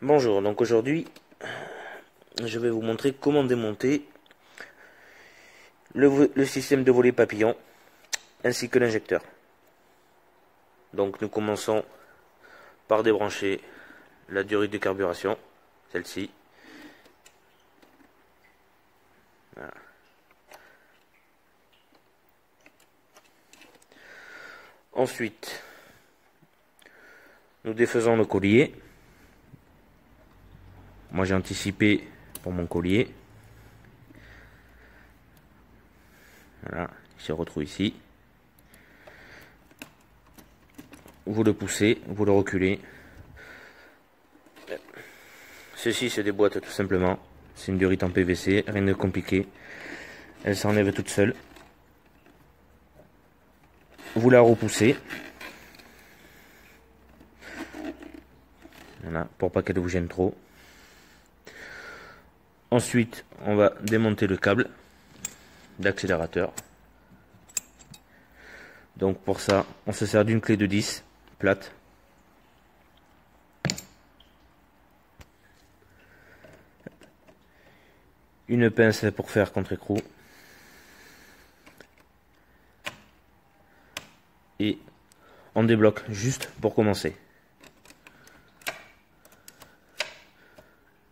Bonjour, donc aujourd'hui je vais vous montrer comment démonter le système de volet papillon ainsi que l'injecteur. Donc nous commençons par débrancher la durite de carburation, celle-ci. Voilà. Ensuite, nous défaisons le collier. Moi j'ai anticipé pour mon collier. Voilà, il se retrouve ici. Vous le poussez, vous le reculez. Ceci se déboîte tout simplement. C'est une durite en PVC, rien de compliqué. Elle s'enlève toute seule. Vous la repoussez. Voilà, pour pas qu'elle vous gêne trop. Ensuite, on va démonter le câble d'accélérateur. Donc pour ça, on se sert d'une clé de 10 plate. Une pince pour faire contre-écrou. Et on débloque juste pour commencer.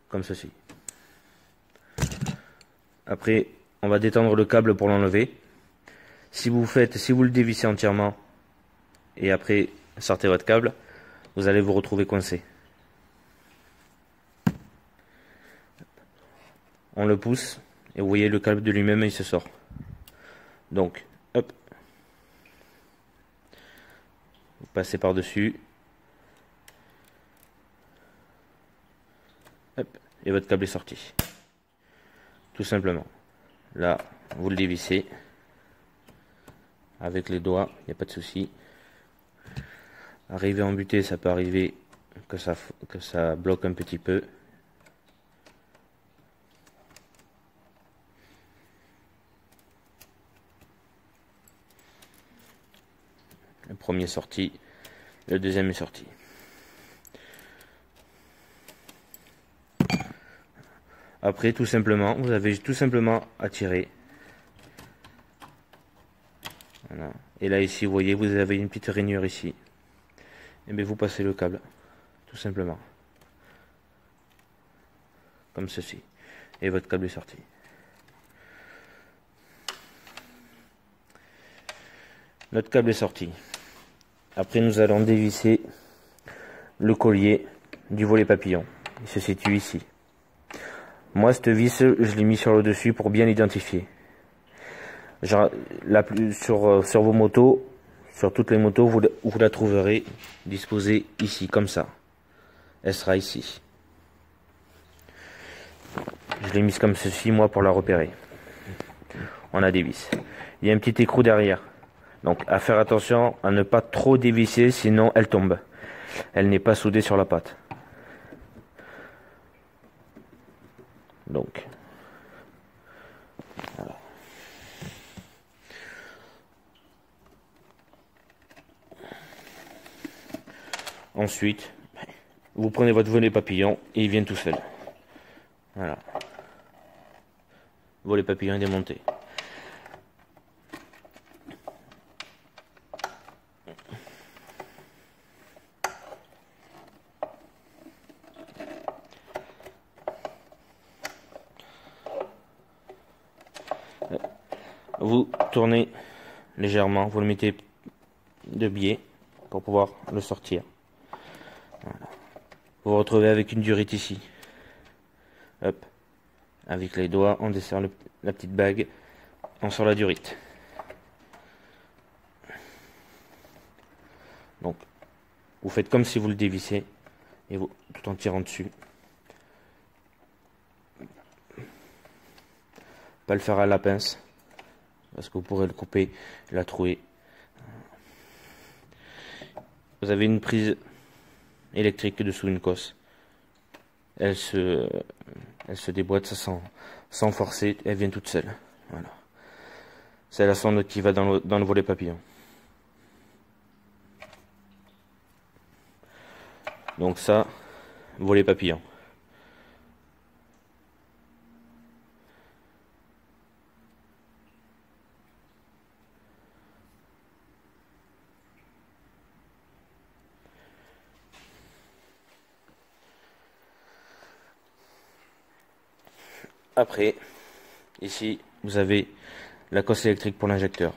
Comme ceci. Après, on va détendre le câble pour l'enlever. Si vous le dévissez entièrement et après sortez votre câble, vous allez vous retrouver coincé. On le pousse et vous voyez le câble de lui-même il se sort. Donc, hop, vous passez par-dessus, hop, et votre câble est sorti. Tout simplement. Là, vous le dévissez avec les doigts, il n'y a pas de souci. Arriver en butée, ça peut arriver que ça bloque un petit peu. Le premier est sorti, le deuxième est sorti. Après, tout simplement, vous avez tout simplement à tirer. Voilà. Et là, ici, vous voyez, vous avez une petite rainure ici. Et bien, vous passez le câble, tout simplement. Comme ceci. Et votre câble est sorti. Notre câble est sorti. Après, nous allons dévisser le collier du volet papillon. Il se situe ici. Moi, cette vis, je l'ai mis sur le dessus pour bien l'identifier. Sur vos motos, sur toutes les motos, vous la trouverez disposée ici, comme ça. Elle sera ici. Je l'ai mise comme ceci, moi, pour la repérer. On a des vis. Il y a un petit écrou derrière. Donc, à faire attention à ne pas trop dévisser, sinon elle tombe. Elle n'est pas soudée sur la patte. Donc, voilà. Ensuite, vous prenez votre volet papillon et il vient tout seul. Voilà. Volet papillon est démonté. Vous tournez légèrement, vous le mettez de biais pour pouvoir le sortir. Voilà. Vous vous retrouvez avec une durite ici. Hop. Avec les doigts, on desserre la petite bague, on sort la durite. Donc, vous faites comme si vous le dévissez, et vous, tout en tirant dessus. Pas le faire à la pince, parce que vous pourrez le couper, la trouer. Vous avez une prise électrique dessous une cosse. Elle se déboîte sans forcer, elle vient toute seule. Voilà. C'est la sonde qui va dans le volet papillon. Donc ça, volet papillon. Après, ici, vous avez la cosse électrique pour l'injecteur.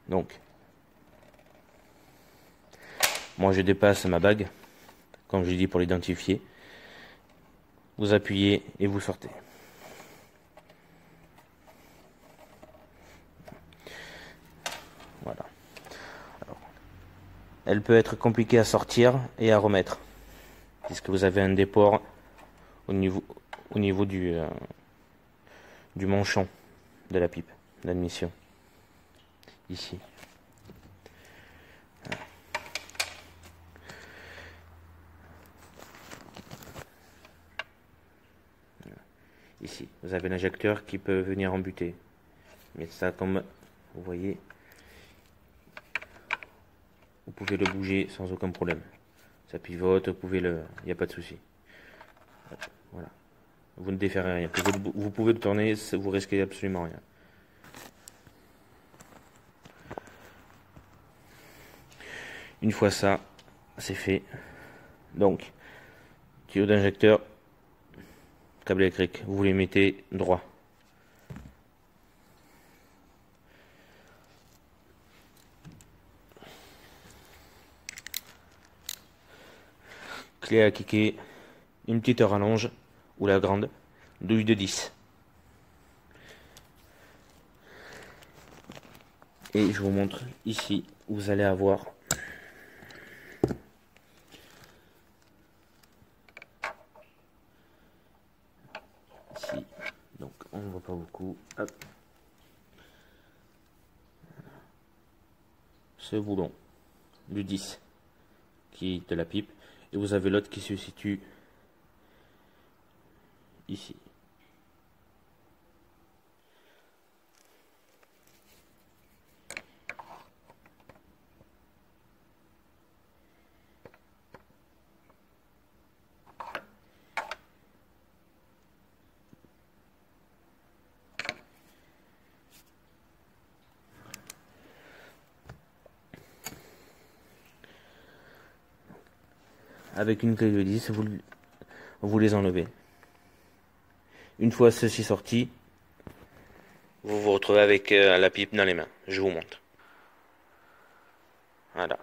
Donc, moi je dépasse ma bague, comme je l'ai dit pour l'identifier. Vous appuyez et vous sortez. Voilà. Alors, elle peut être compliquée à sortir et à remettre, puisque vous avez un déport au niveau du manchon de la pipe d'admission. Ici. Ici, vous avez l'injecteur qui peut venir embuter. Mais ça, comme vous voyez, vous pouvez le bouger sans aucun problème. Ça pivote, vous pouvez il n'y a pas de souci. Voilà. Vous ne déférez rien. Vous pouvez le tourner, vous risquez absolument rien. Une fois ça, c'est fait. Donc, tuyau d'injecteur, câble électrique, vous les mettez droit. Clé à kicker, une petite rallonge, ou la grande, douille de 10. Et je vous montre ici, vous allez avoir ici, donc on ne voit pas beaucoup. Hop. Ce boulon du 10 qui est de la pipe, et vous avez l'autre qui se situe ici. Avec une clé de 10, vous les enlevez. Une fois ceci sorti, vous vous retrouvez avec la pipe dans les mains. Je vous montre. Voilà.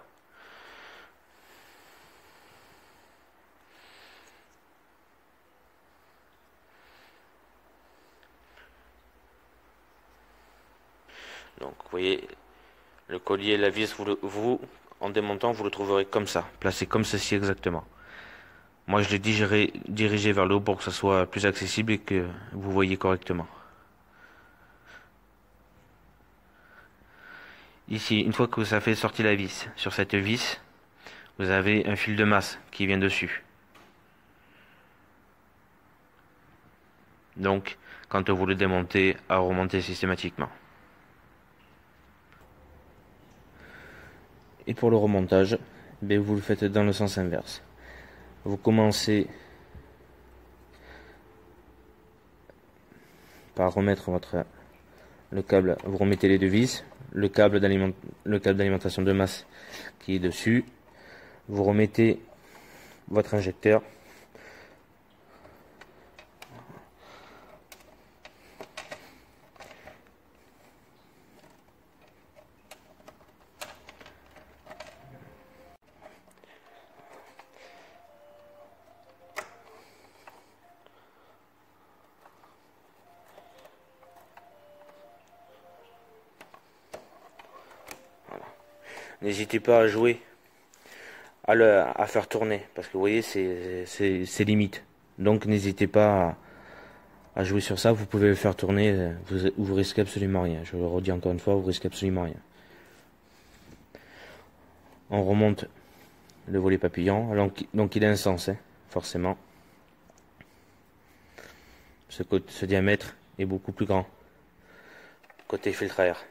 Donc vous voyez, le collier, la vis, en démontant, vous le trouverez comme ça, placé comme ceci exactement. Moi je l'ai dirigé vers le haut pour que ça soit plus accessible et que vous voyez correctement. Ici, une fois que ça fait sortir la vis, sur cette vis, vous avez un fil de masse qui vient dessus. Donc, quand vous le démontez, à remonter systématiquement. Et pour le remontage, vous le faites dans le sens inverse. Vous commencez par remettre le câble, vous remettez les deux vis, le câble d'alimentation de masse qui est dessus, vous remettez votre injecteur, n'hésitez pas à jouer, à faire tourner, parce que vous voyez, c'est limite. Donc n'hésitez pas à jouer sur ça, vous pouvez le faire tourner, vous risquez absolument rien. Je le redis encore une fois, vous risquez absolument rien. On remonte le volet papillon, donc il a un sens, hein, forcément. Ce diamètre est beaucoup plus grand. Côté filtre à air.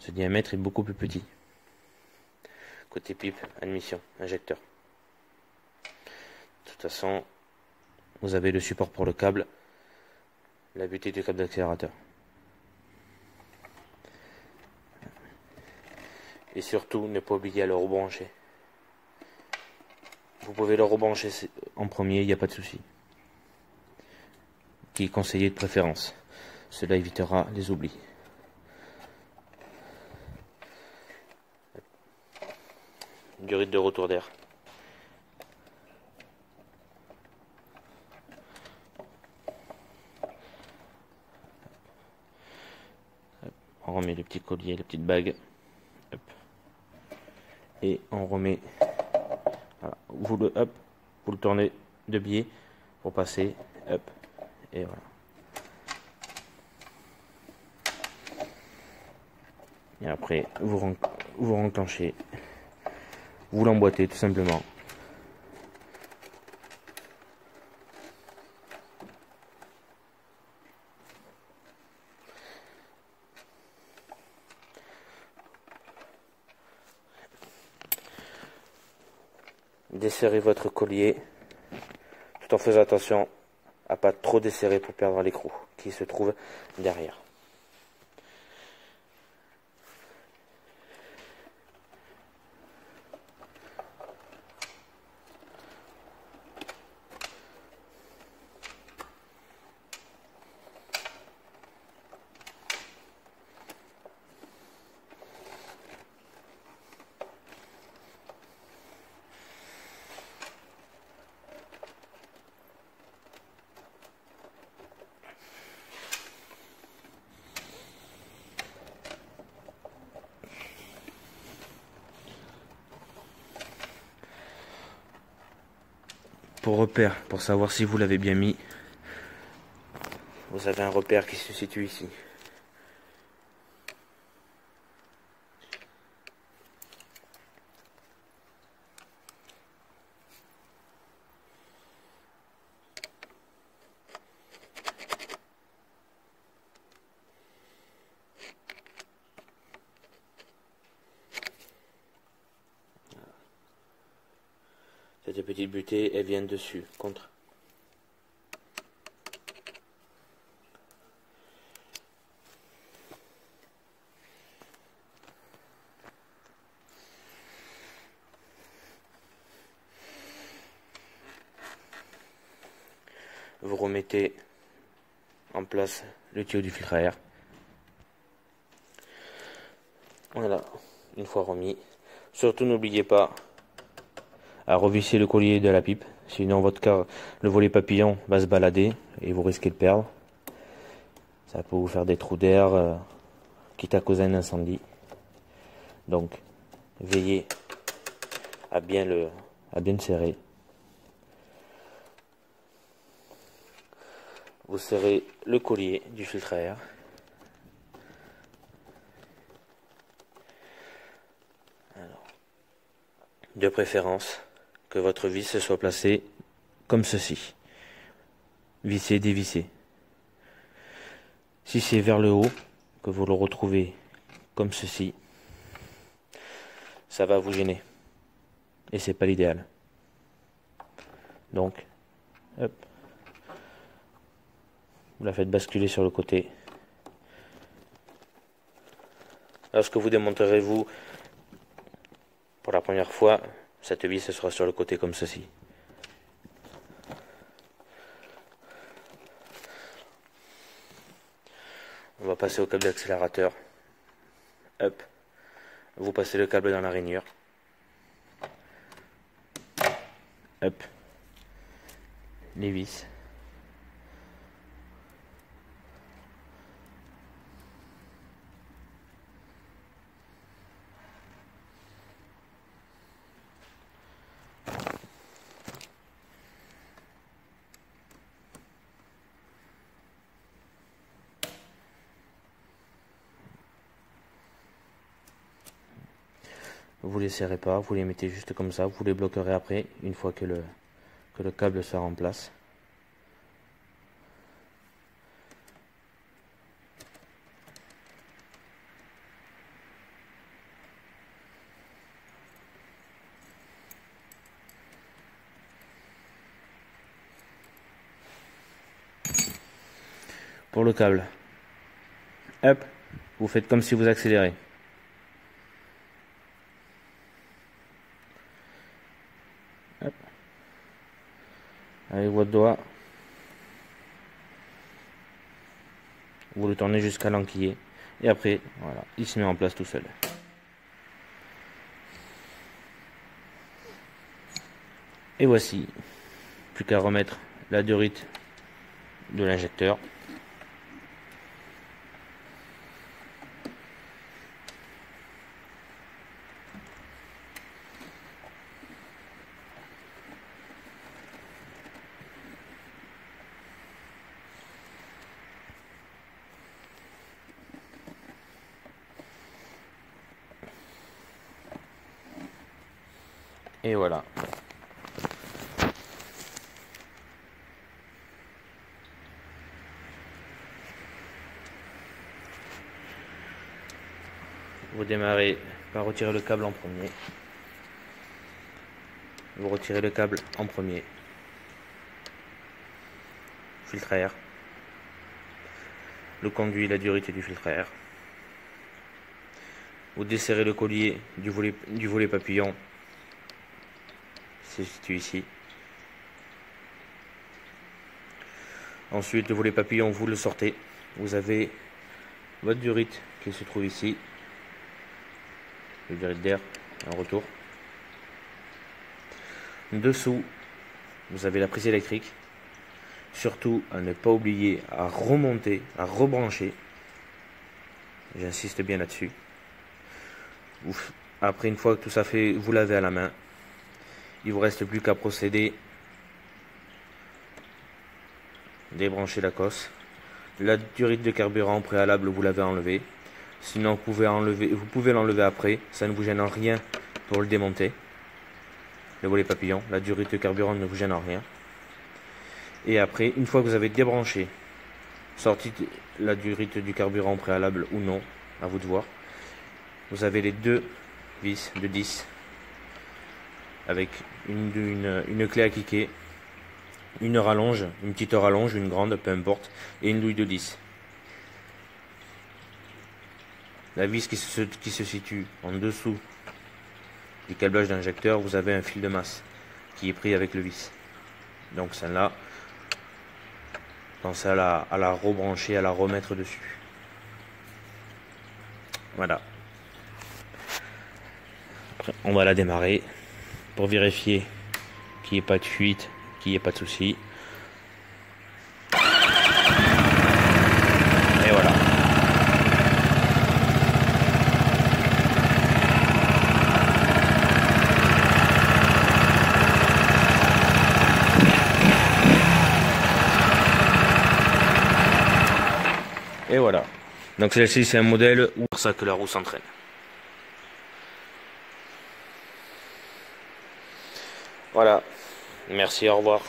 Ce diamètre est beaucoup plus petit. Côté pipe, admission, injecteur. toute façon, vous avez le support pour le câble, la butée du câble d'accélérateur. Et surtout, ne pas oublier à le rebrancher. Vous pouvez le rebrancher en premier, il n'y a pas de souci. Qui est conseillé de préférence. Cela évitera les oublis. Durée de retour d'air. On remet le petit collier, la petite bague. Hop. Et on remet. Voilà. Vous le tournez de biais pour passer. Hop. Et voilà. Et après, vous renclenchez. Vous l'emboîtez tout simplement. Desserrez votre collier tout en faisant attention à pas trop desserrer pour perdre l'écrou qui se trouve derrière. Pour repère, pour savoir si vous l'avez bien mis, vous avez un repère qui se situe ici. Cette petite butée, elle vient dessus, contre. Vous remettez en place le tuyau du filtre à air. Voilà, une fois remis. Surtout n'oubliez pas à revisser le collier de la pipe, sinon le volet papillon va se balader et vous risquez de perdre. Ça peut vous faire des trous d'air, quitte à causer un incendie. Donc, veillez à bien le serrer. Vous serrez le collier du filtre à air. Alors, de préférence, que votre vis soit placée comme ceci. Vissé, dévissé. Si c'est vers le haut, que vous le retrouvez comme ceci, ça va vous gêner. Et c'est pas l'idéal. Donc, hop. Vous la faites basculer sur le côté. Lorsque vous démonterez vous pour la première fois, cette vis sera sur le côté comme ceci. On va passer au câble d'accélérateur. Hop. Vous passez le câble dans la rainure. Hop. Les vis. Vous les serrez pas, vous les mettez juste comme ça, vous les bloquerez après, une fois que le câble sera en place. pour le câble. Hop, vous faites comme si vous accélérez. Hop. Avec votre doigt, vous le tournez jusqu'à l'enquiller. Et après, voilà, il se met en place tout seul. Et voici, plus qu'à remettre la durite de l'injecteur. Et voilà. Vous démarrez par retirer le câble en premier. Vous retirez le câble en premier. Filtre à air. Le conduit, la durite du filtre à air. Vous desserrez le collier du volet papillon. C'est situé ici. Ensuite, le volet papillon, vous le sortez. Vous avez votre durite qui se trouve ici. Le durite d'air en retour. Dessous, vous avez la prise électrique. Surtout à ne pas oublier à remonter, à rebrancher. J'insiste bien là-dessus. Après, une fois que tout ça fait, vous lavez à la main. Il vous reste plus qu'à procéder. Débrancher la cosse. La durite de carburant préalable, vous l'avez enlevée. Sinon, vous pouvez l'enlever après. Ça ne vous gêne en rien pour le démonter. Le volet papillon. La durite de carburant ne vous gêne en rien. Et après, une fois que vous avez débranché, sorti la durite du carburant préalable ou non, à vous de voir. Vous avez les deux vis de 10 avec une clé à kicker, une rallonge, une petite rallonge, une grande, peu importe, et une douille de 10. La vis qui se situe en dessous du câblage d'injecteur, vous avez un fil de masse qui est pris avec le vis. Donc celle-là, pensez à la rebrancher, à la remettre dessus. Voilà. Après, on va la démarrer pour vérifier qu'il n'y ait pas de fuite, qu'il n'y ait pas de souci. Et voilà. Et voilà. Donc celle-ci, c'est un modèle où c'est pour ça que la roue s'entraîne. Voilà. Merci, au revoir.